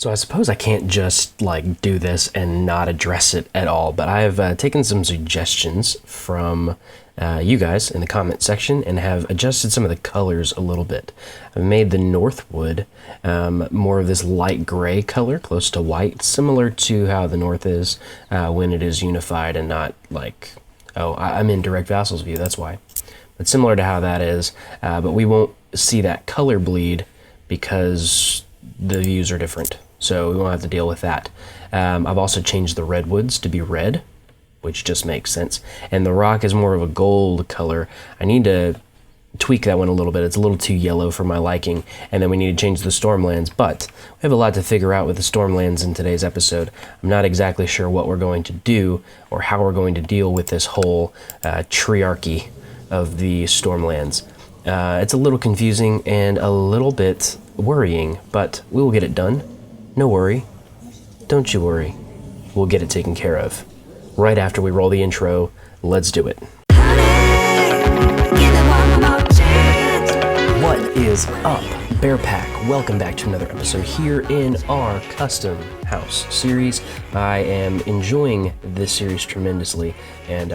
So I suppose I can't just like do this and not address it at all, but I have taken some suggestions from you guys in the comment section and have adjusted some of the colors a little bit. I've made the Northwood more of this light gray color, close to white, similar to how the North is when it is unified and not like, oh, I'm in direct vassal's view, that's why. But similar to how that is, but we won't see that color bleed because the views are different, so we won't have to deal with that. I've also changed the redwoods to be red, which just makes sense, and the rock is more of a gold color. I need to tweak that one a little bit. It's a little too yellow for my liking, and then we need to change the Stormlands, but we have a lot to figure out with the Stormlands in today's episode. I'm not exactly sure what we're going to do or how we're going to deal with this whole triarchy of the Stormlands. It's a little confusing and a little bit worrying, but we will get it done. No worry. Don't you worry. We'll get it taken care of. Right after we roll the intro, let's do it. What is up, Bear Pack? Welcome back to another episode here in our Custom House series. I am enjoying this series tremendously, and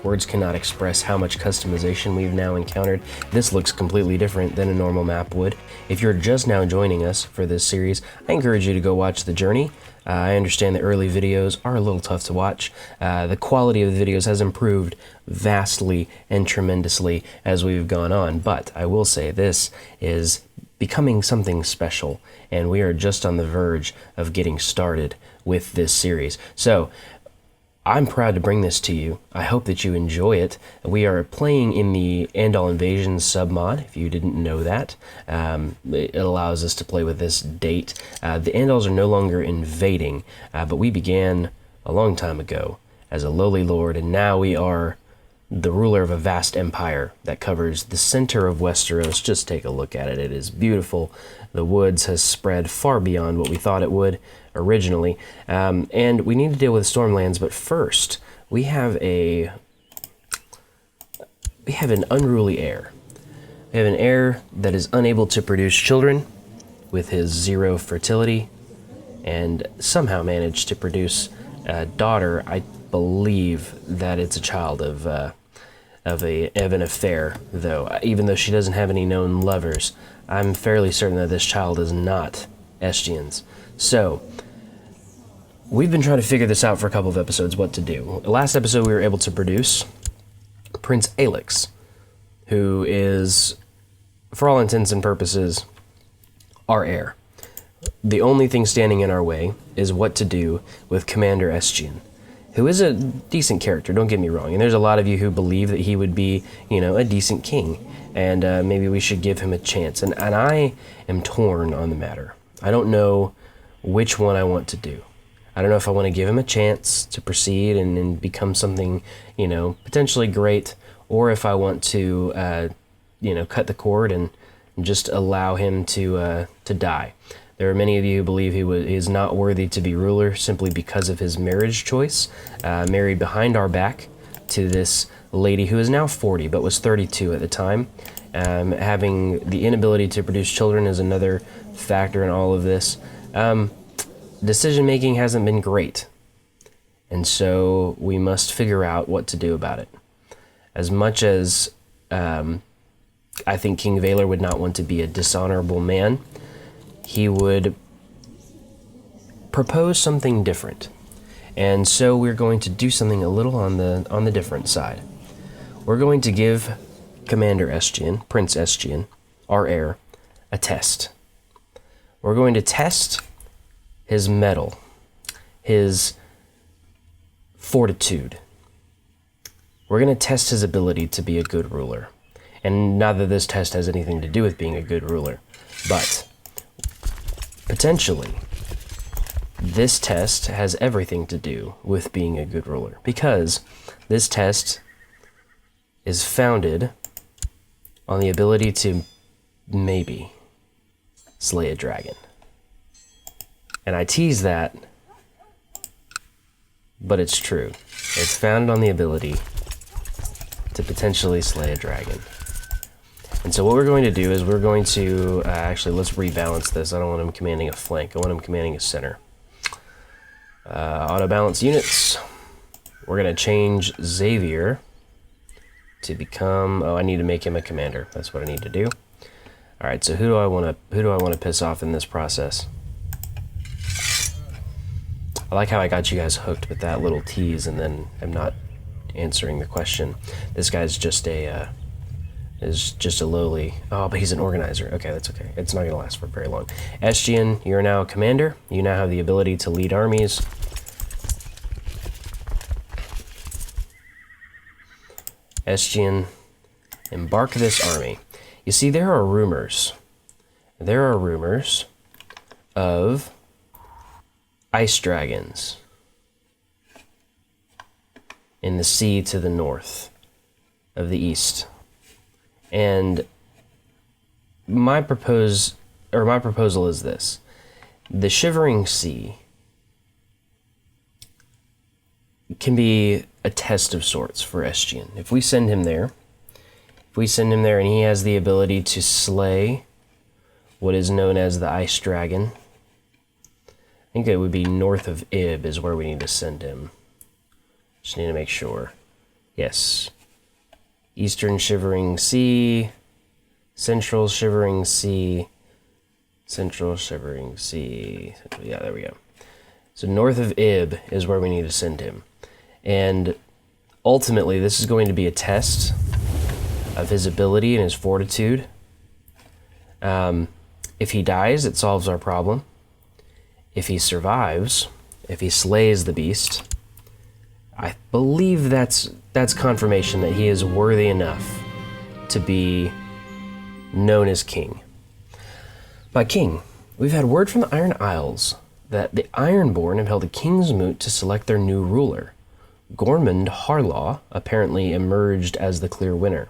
words cannot express how much customization we've now encountered. This looks completely different than a normal map would. If you're just now joining us for this series, I encourage you to go watch the journey. I understand the early videos are a little tough to watch. The quality of the videos has improved vastly and tremendously as we've gone on, but I will say this is becoming something special, and we are just on the verge of getting started with this series. So I'm proud to bring this to you. I hope that you enjoy it. We are playing in the Andal Invasion submod, if you didn't know that. It allows us to play with this date. The Andals are no longer invading, but we began a long time ago as a lowly lord, and now we are the ruler of a vast empire that covers the center of Westeros. Just take a look at it. It is beautiful. The woods has spread far beyond what we thought it would originally, and we need to deal with Stormlands. But first, we have an unruly heir. We have an heir that is unable to produce children with his 0 fertility, and somehow managed to produce a daughter. I believe that it's a child of an affair, though. Even though she doesn't have any known lovers, I'm fairly certain that this child is not Estion's. So we've been trying to figure this out for a couple of episodes, what to do. Last episode, we were able to produce Prince Alex, who is, for all intents and purposes, our heir. The only thing standing in our way is what to do with Commander Estion, who is a decent character, don't get me wrong. And there's a lot of you who believe that he would be, a decent king, and maybe we should give him a chance. And I am torn on the matter. I don't know which one I want to do. I don't know if I want to give him a chance to proceed and become something, potentially great, or if I want to, cut the cord and just allow him to die. There are many of you who believe he is not worthy to be ruler simply because of his marriage choice, married behind our back to this lady who is now 40 but was 32 at the time. Having the inability to produce children is another factor in all of this. Decision making hasn't been great, and so we must figure out what to do about it. As much as I think King Valor would not want to be a dishonorable man, he would propose something different. And so we're going to do something a little on the different side. We're going to give Commander Estion, Prince Estion, our heir, a test. We're going to test his mettle, his fortitude. We're going to test his ability to be a good ruler. And not that this test has anything to do with being a good ruler, but potentially, this test has everything to do with being a good ruler, because this test is founded on the ability to maybe slay a dragon. And I tease that, but it's true. It's founded on the ability to potentially slay a dragon. And so what we're going to do is we're going to, actually, let's rebalance this. I don't want him commanding a flank. I want him commanding a center. Auto balance units. We're going to change Xavier to become, oh, I need to make him a commander. That's what I need to do. All right, so who do I want to piss off in this process? I like how I got you guys hooked with that little tease and then I'm not answering the question. This guy's just a lowly, oh, but he's an organizer. Okay, that's okay. It's not going to last for very long. Estion, you're now a commander. You now have the ability to lead armies. Estion, embark this army. You see, there are rumors. There are rumors of ice dragons in the sea to the north of the east. And my proposal is this. The Shivering Sea can be a test of sorts for Estion. If we send him there, and he has the ability to slay what is known as the Ice Dragon, I think it would be north of Ib is where we need to send him. Just need to make sure. Yes. Eastern Shivering Sea, Central Shivering Sea, Central Shivering Sea. Yeah, there we go. So north of Ib is where we need to send him. And ultimately, this is going to be a test of his ability and his fortitude. If he dies, it solves our problem. If he survives, if he slays the beast, I believe that's confirmation that he is worthy enough to be known as king. By king, we've had word from the Iron Isles that the Ironborn have held a king's moot to select their new ruler. Gormund Harlaw apparently emerged as the clear winner,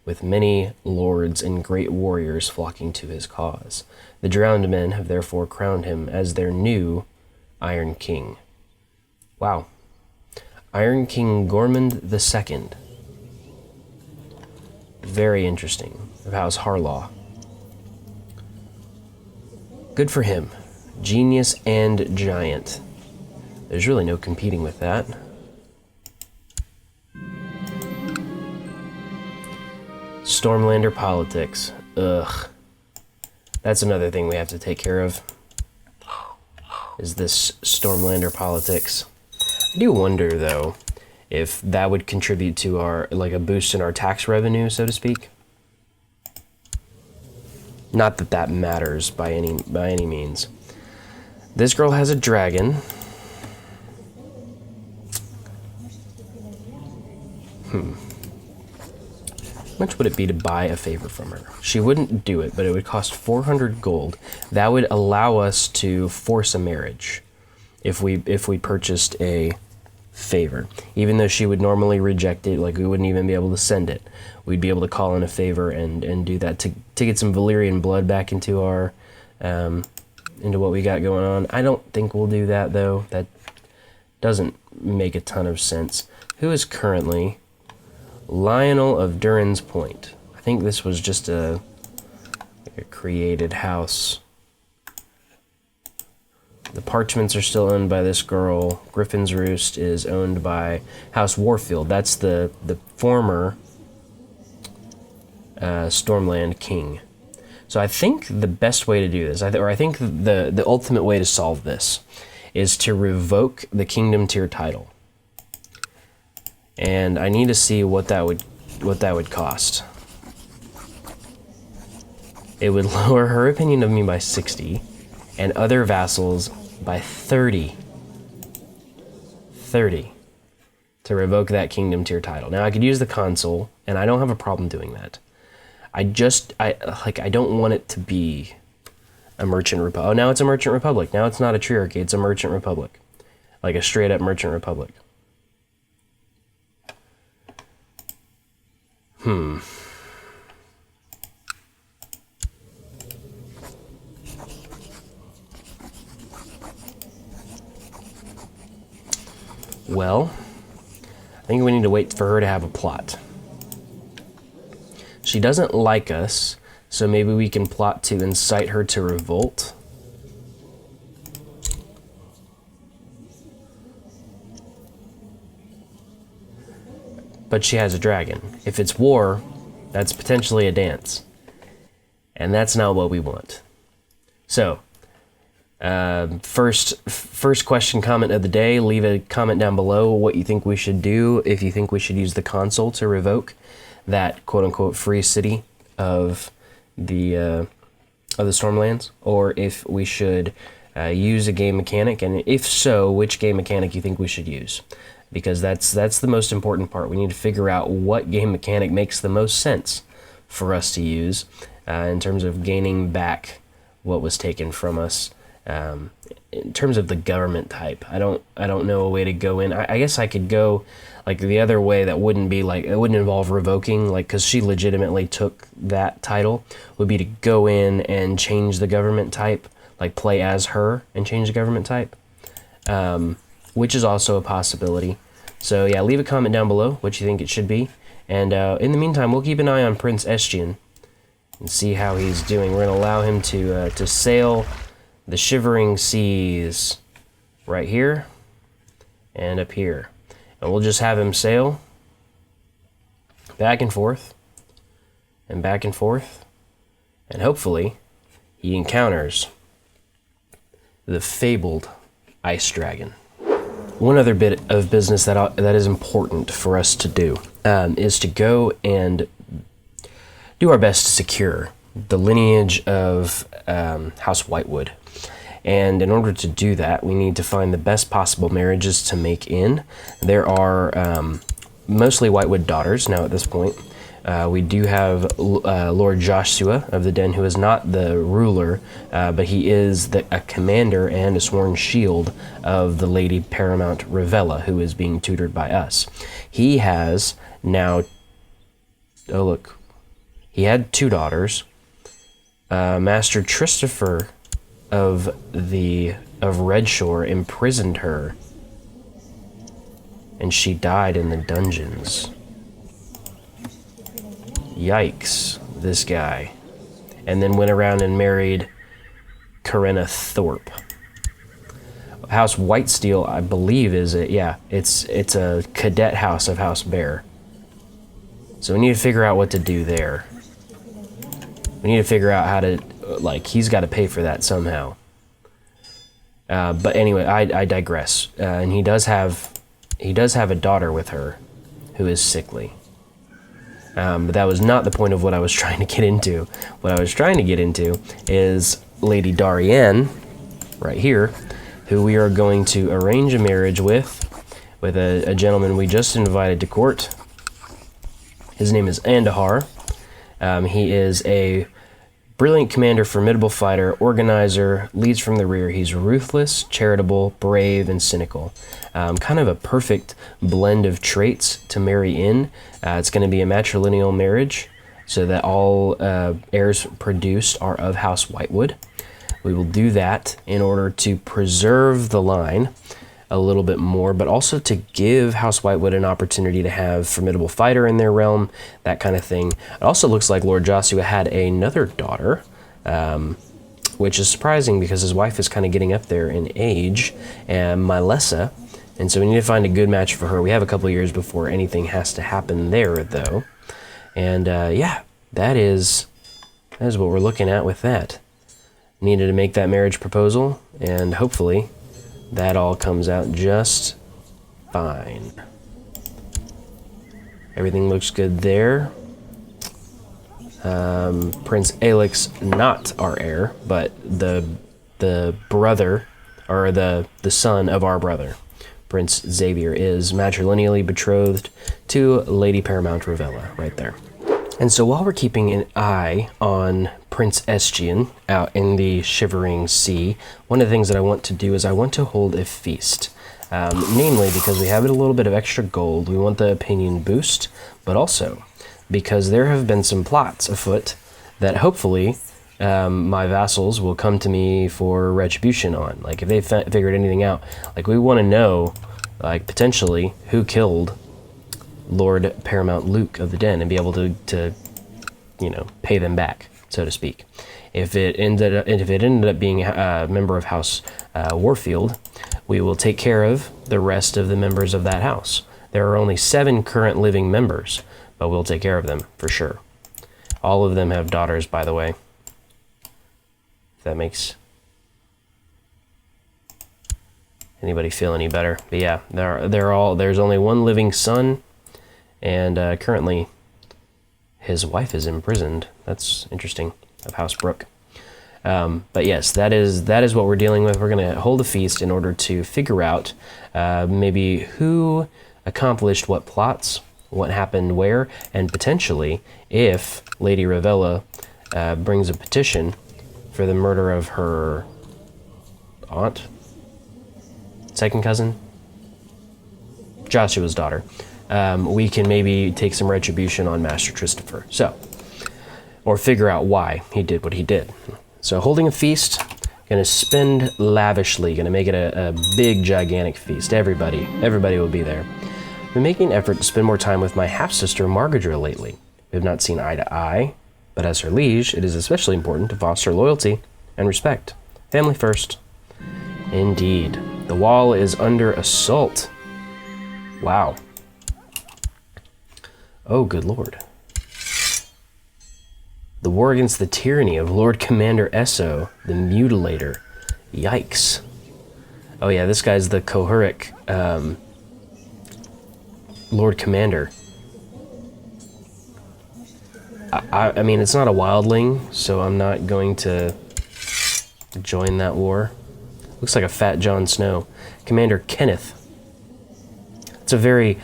with many lords and great warriors flocking to his cause. The drowned men have therefore crowned him as their new Iron King. Wow. Iron King Gormund II. Very interesting. Of House Harlaw. Good for him. Genius and giant. There's really no competing with that. Stormlander politics. Ugh. That's another thing we have to take care of. Is this Stormlander politics. I do wonder, though, if that would contribute to our, like, a boost in our tax revenue, so to speak. Not that that matters by any means. This girl has a dragon. How much would it be to buy a favor from her? She wouldn't do it, but it would cost 400 gold. That would allow us to force a marriage if we purchased a favor. Even though she would normally reject it, like we wouldn't even be able to send it. We'd be able to call in a favor and do that to get some Valyrian blood back into our into what we got going on. I don't think we'll do that, though. That doesn't make a ton of sense. Who is currently Lionel of Durin's Point? I think this was just a created house. The parchments are still owned by this girl. Griffin's Roost is owned by House Warfield. That's the former Stormland king. So I think the best way to do this, I think the ultimate way to solve this, is to revoke the kingdom tier title. And I need to see what that would cost. It would lower her opinion of me by 60, and other vassals by 30. 30 to revoke that kingdom tier title. Now I could use the consul, and I don't have a problem doing that. I don't want it to be a merchant republic. Oh, now it's a merchant republic. Now it's not a triarchy, it's a merchant republic. Like a straight up merchant republic. Well, I think we need to wait for her to have a plot. She doesn't like us, so maybe we can plot to incite her to revolt. But she has a dragon. If it's war, that's potentially a dance. And that's not what we want. So, first question, comment of the day. Leave a comment down below what you think we should do, if you think we should use the console to revoke that quote-unquote free city of the Stormlands, or if we should use a game mechanic, and if so, which game mechanic you think we should use. Because that's the most important part. We need to figure out what game mechanic makes the most sense for us to use in terms of gaining back what was taken from us. In terms of the government type, I don't know a way to go in. I guess I could go like the other way that wouldn't be like, it wouldn't involve revoking, like, because she legitimately took that title, would be to go in and change the government type, like play as her and change the government type, which is also a possibility. So yeah, leave a comment down below what you think it should be, and in the meantime, we'll keep an eye on Prince Estion and see how he's doing. We're going to allow him to sail the Shivering Seas right here and up here. And we'll just have him sail back and forth and back and forth. And hopefully he encounters the fabled ice dragon. One other bit of business that is important for us to do is to go and do our best to secure the lineage of House Whitewood. And in order to do that, we need to find the best possible marriages to make in. There are mostly Whitewood daughters now at this point. We do have Lord Joshua of the Den, who is not the ruler, but he is a commander and a sworn shield of the Lady Paramount Ravella, who is being tutored by us. He has now, oh look, he had 2 daughters. Master Christopher of Redshore imprisoned her, and she died in the dungeons. Yikes, this guy. And then went around and married Corinna Thorpe. House Whitesteel, I believe, is it? Yeah, it's a cadet house of House Bear. So we need to figure out what to do there. We need to figure out how to, like, he's got to pay for that somehow. But anyway, I digress. And he does have a daughter with her who is sickly. But that was not the point of what I was trying to get into. What I was trying to get into is Lady Darienne, right here, who we are going to arrange a marriage with a gentleman we just invited to court. His name is Andahar. He is a brilliant commander, formidable fighter, organizer, leads from the rear. He's ruthless, charitable, brave, and cynical. Kind of a perfect blend of traits to marry in. It's going to be a matrilineal marriage, so that all heirs produced are of House Whitewood. We will do that in order to preserve the line a little bit more, but also to give House Whitewood an opportunity to have formidable fighter in their realm, that kind of thing. It also looks like Lord Joshua had another daughter, which is surprising because his wife is kind of getting up there in age, and Mylessa, and so we need to find a good match for her. We have a couple years before anything has to happen there, though. And yeah, that is what we're looking at with that. Needed to make that marriage proposal, and hopefully that all comes out just fine. Everything looks good there. Prince Alex, not our heir, but the brother, or the son of our brother, Prince Xavier, is matrilineally betrothed to Lady Paramount Ravella, right there. And so while we're keeping an eye on Prince Estion out in the Shivering Sea, one of the things that I want to do is I want to hold a feast. Namely because we have a little bit of extra gold, we want the opinion boost, but also because there have been some plots afoot that hopefully my vassals will come to me for retribution on. Like if they figured anything out, like we want to know, like potentially who killed Lord Paramount Luke of the Den, and be able to you know, pay them back, so to speak. If it ended up being a member of House Warfield, we will take care of the rest of the members of that house. There are only 7 current living members, but we'll take care of them for sure. All of them have daughters, by the way. If that makes anybody feel any better. But yeah, there's only one living son, and currently his wife is imprisoned. That's interesting, of House Brook. But yes, that is what we're dealing with. We're going to hold a feast in order to figure out maybe who accomplished what plots, what happened where, and potentially if Lady Ravella brings a petition for the murder of her aunt, second cousin, Joshua's daughter, we can maybe take some retribution on Master Christopher. So, or figure out why he did what he did. So holding a feast, gonna spend lavishly, gonna make it a big, gigantic feast. Everybody will be there. I've been making an effort to spend more time with my half-sister Margadra lately. We have not seen eye to eye, but as her liege, it is especially important to foster loyalty and respect. Family first. Indeed. The wall is under assault. Wow. Oh, good lord. The war against the tyranny of Lord Commander Esso, the Mutilator. Yikes. Oh yeah, this guy's the Kohuric Lord Commander. I mean, it's not a wildling, so I'm not going to join that war. Looks like a fat Jon Snow. Commander Kenneth. It's a very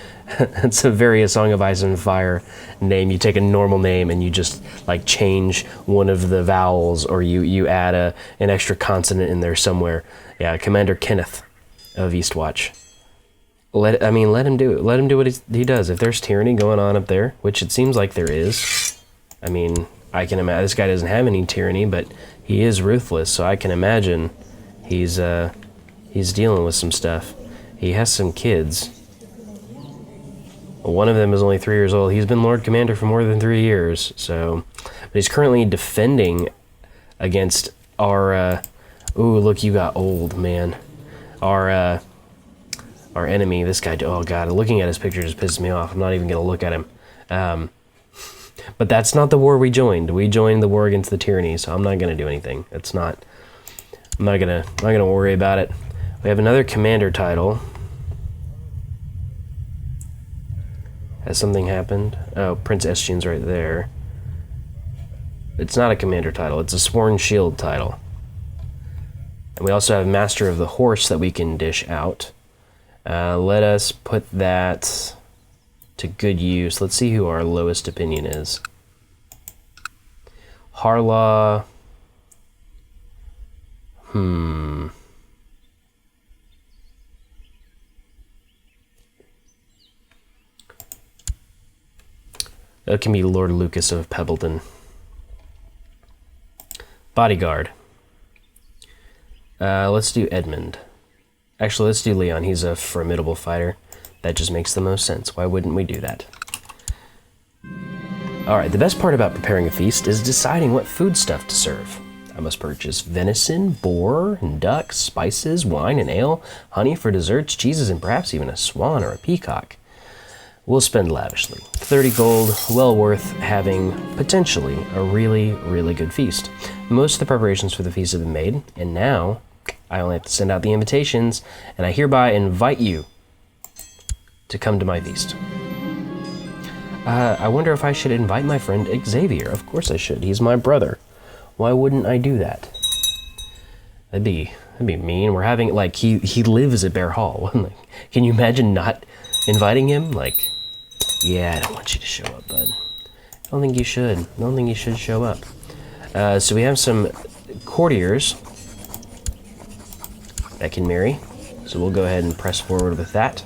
A Song of Ice and Fire name. You take a normal name and you just like change one of the vowels, or you add an extra consonant in there somewhere. Yeah, Commander Kenneth of Eastwatch. Let him do it. Let him do what he does. If there's tyranny going on up there, which it seems like there is, I mean, I can imagine this guy doesn't have any tyranny, but he is ruthless, so I can imagine he's dealing with some stuff. He has some kids. One of them is only 3 years old. He's been Lord Commander for more than 3 years, so... But he's currently defending against our... ooh, look, you got old, man. Our enemy, this guy... Oh, God, looking at his picture just pisses me off. I'm not even going to look at him. But that's not the war we joined. We joined the war against the tyranny, so I'm not going to do anything. It's not... I'm not gonna worry about it. We have another commander title. Has something happened? Oh, Prince Estion's right there. It's not a commander title, it's a sworn shield title. And we also have Master of the Horse that we can dish out. Let us put that to good use. Let's see who our lowest opinion is. Harlaw. That can be Lord Lucas of Pebbleton. Bodyguard. Let's do Edmund. Actually, let's do Leon. He's a formidable fighter. That just makes the most sense. Why wouldn't we do that? Alright, the best part about preparing a feast is deciding what foodstuff to serve. I must purchase venison, boar, and duck, spices, wine, and ale, honey for desserts, cheeses, and perhaps even a swan or a peacock. We'll spend lavishly. 30 gold, well worth having, potentially, a really, really good feast. Most of the preparations for the feast have been made, and now I only have to send out the invitations, and I hereby invite you to come to my feast. I wonder if I should invite my friend Xavier. Of course I should. He's my brother. Why wouldn't I do that? That'd be mean. We're having, like, he lives at Bear Hall. Can you imagine not inviting him? Like, yeah, I don't want you to show up, bud. I don't think you should. I don't think you should show up. So we have some courtiers that can marry. So we'll go ahead and press forward with that.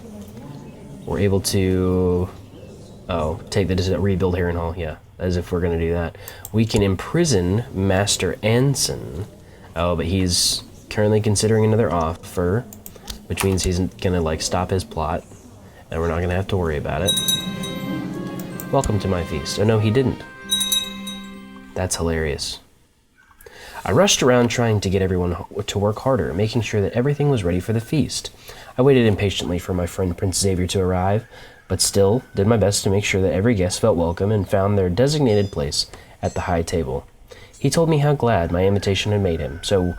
We're able to... Oh, take the rebuild Harrenhal, yeah, as if we're going to do that. We can imprison Master Anson. Oh, but he's currently considering another offer, which means he's going to, like, stop his plot, and we're not going to have to worry about it. Welcome to my feast. Oh, no, he didn't. That's hilarious. I rushed around trying to get everyone to work harder, making sure that everything was ready for the feast. I waited impatiently for my friend Prince Xavier to arrive, but still did my best to make sure that every guest felt welcome and found their designated place at the high table. He told me how glad my invitation had made him, so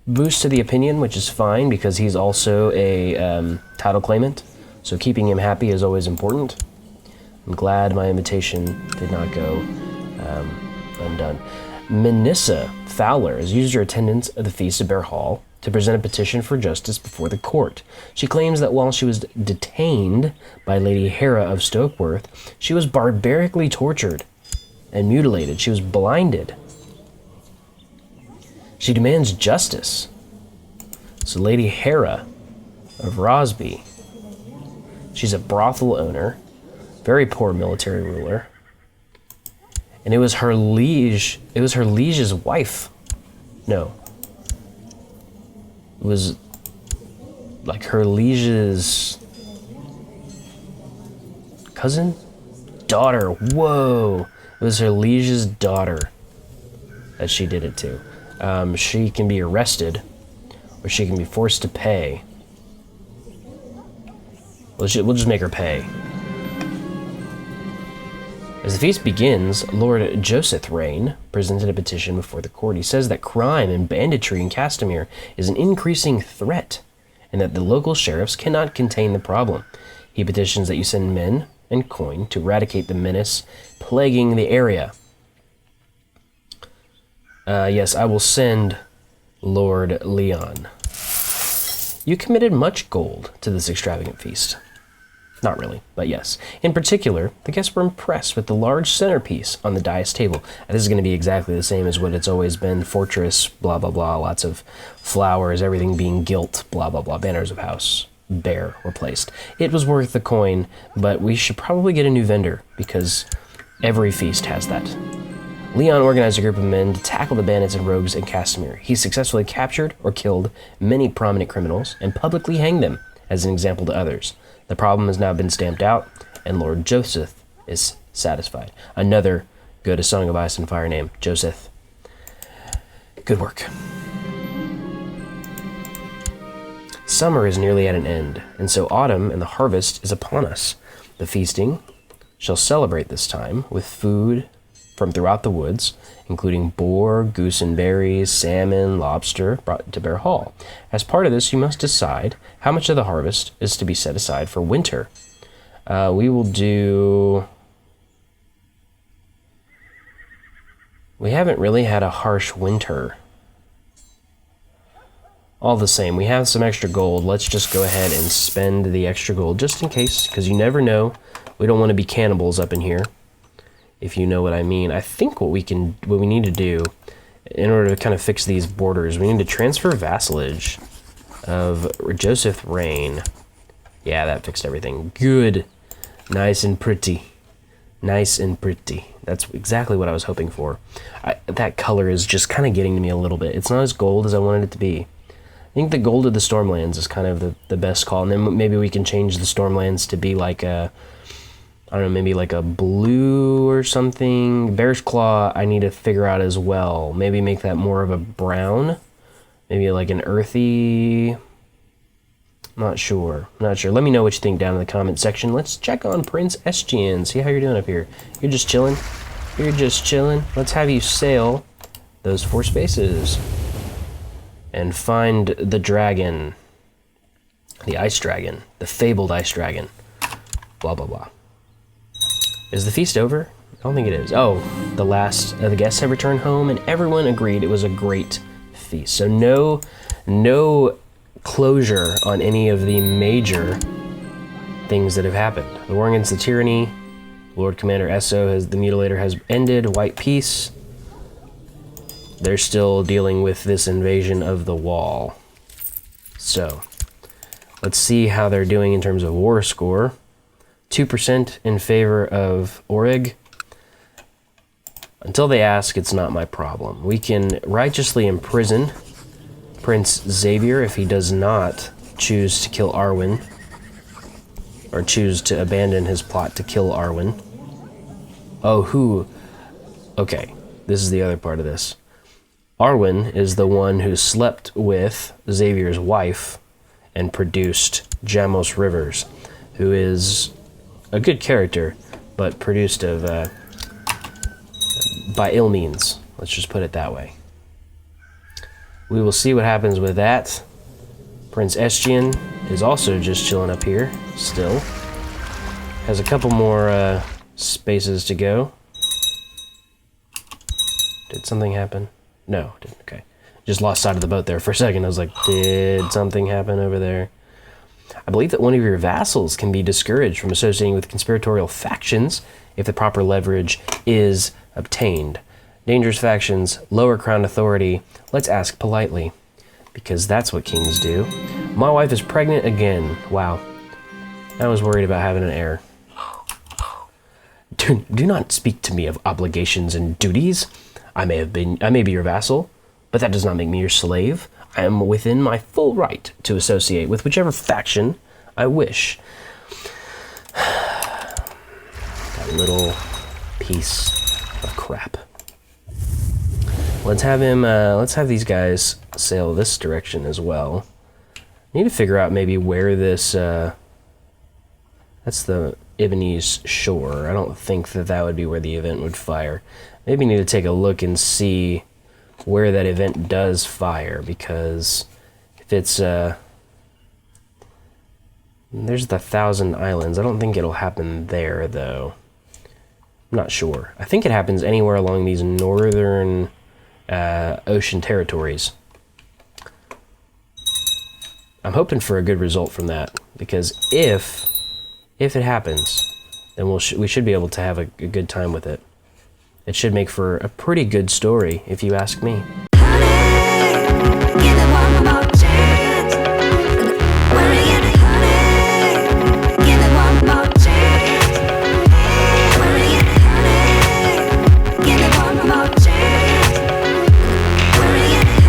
boost to the opinion, which is fine because he's also a title claimant, so keeping him happy is always important. I'm glad my invitation did not go undone. Minissa Fowler has used her attendance at the Feast of Bear Hall to present a petition for justice before the court. She claims that while she was detained by Lady Heir of Stokeworth, she was barbarically tortured and mutilated. She was blinded. She demands justice. So Lady Heir of Rosby, she's a brothel owner, very poor military ruler. And it was her liege's wife. No. It was like her liege's cousin? Daughter. Whoa. It was her liege's daughter that she did it to. She can be arrested, or she can be forced to pay. We'll just make her pay. As the feast begins, Lord Joseph Rain presented a petition before the court. He says that crime and banditry in Castamere is an increasing threat, and that the local sheriffs cannot contain the problem. He petitions that you send men and coin to eradicate the menace plaguing the area. Yes, I will send Lord Leon. You committed much gold to this extravagant feast. Not really, but yes. In particular, the guests were impressed with the large centerpiece on the dais table. And this is going to be exactly the same as what it's always been. Fortress, blah, blah, blah, lots of flowers, everything being gilt, blah, blah, blah. Banners of house, bear were placed. It was worth the coin, but we should probably get a new vendor because every feast has that. Leon organized a group of men to tackle the bandits and rogues in Castamere. He successfully captured or killed many prominent criminals and publicly hanged them as an example to others. The problem has now been stamped out, and Lord Joseph is satisfied. Another good A Song of Ice and Fire name, Joseph. Good work. Summer is nearly at an end, and so autumn and the harvest is upon us. The feasting shall celebrate this time with food from throughout the woods, including boar, goose and berries, salmon, lobster, brought to Bear Hall. As part of this, you must decide how much of the harvest is to be set aside for winter. We will do... We haven't really had a harsh winter. All the same, we have some extra gold. Let's just go ahead and spend the extra gold just in case, because you never know. We don't want to be cannibals up in here, if you know what I mean. I think what we need to do in order to kind of fix these borders, we need to transfer vassalage of Joseph Rain. Yeah, that fixed everything. Good. Nice and pretty. Nice and pretty. That's exactly what I was hoping for. That color is just kind of getting to me a little bit. It's not as gold as I wanted it to be. I think the gold of the Stormlands is kind of the best call. And then maybe we can change the Stormlands to be like a, I don't know, maybe like a blue or something. Bear's Claw, I need to figure out as well. Maybe make that more of a brown. Maybe like an earthy... Not sure. Let me know what you think down in the comment section. Let's check on Prince Estion. See how you're doing up here. You're just chilling? You're just chilling? Let's have you sail those 4 spaces. And find the dragon. The ice dragon. The fabled ice dragon. Blah, blah, blah. Is the feast over? I don't think it is. Oh, the last of the guests have returned home, and everyone agreed it was a great feast. So no closure on any of the major things that have happened. The war against the tyranny, Lord Commander Esso the Mutilator has ended. White peace. They're still dealing with this invasion of the wall. So, let's see how they're doing in terms of war score. 2% in favor of Orig. Until they ask, it's not my problem. We can righteously imprison Prince Xavier if he does not choose to kill Arwen, or choose to abandon his plot to kill Arwen. Oh, who? Okay. this is the other part of this. Arwen is the one who slept with Xavier's wife and produced Jamos Rivers, who is a good character, but produced of by ill means. Let's just put it that way. We will see what happens with that. Prince Estion is also just chilling up here, still. Has a couple more spaces to go. Did something happen? No, didn't. Okay. Just lost sight of the boat there for a second. I was like, did something happen over there? I believe that one of your vassals can be discouraged from associating with conspiratorial factions if the proper leverage is obtained. Dangerous factions, lower crown authority. Let's ask politely, because that's what kings do. My wife is pregnant again. Wow. I was worried about having an heir. Do not speak to me of obligations and duties. I may be your vassal, but that does not make me your slave. I am within my full right to associate with whichever faction I wish. That little piece of crap. Let's have him, let's have these guys sail this direction as well. Need to figure out maybe where this, that's the Ibonese shore. I don't think that would be where the event would fire. Maybe need to take a look and see where that event does fire, because if it's, there's the 1,000 Islands. I don't think it'll happen there, though. I'm not sure. I think it happens anywhere along these northern ocean territories. I'm hoping for a good result from that, because if it happens, then we should be able to have a good time with it. It should make for a pretty good story, if you ask me.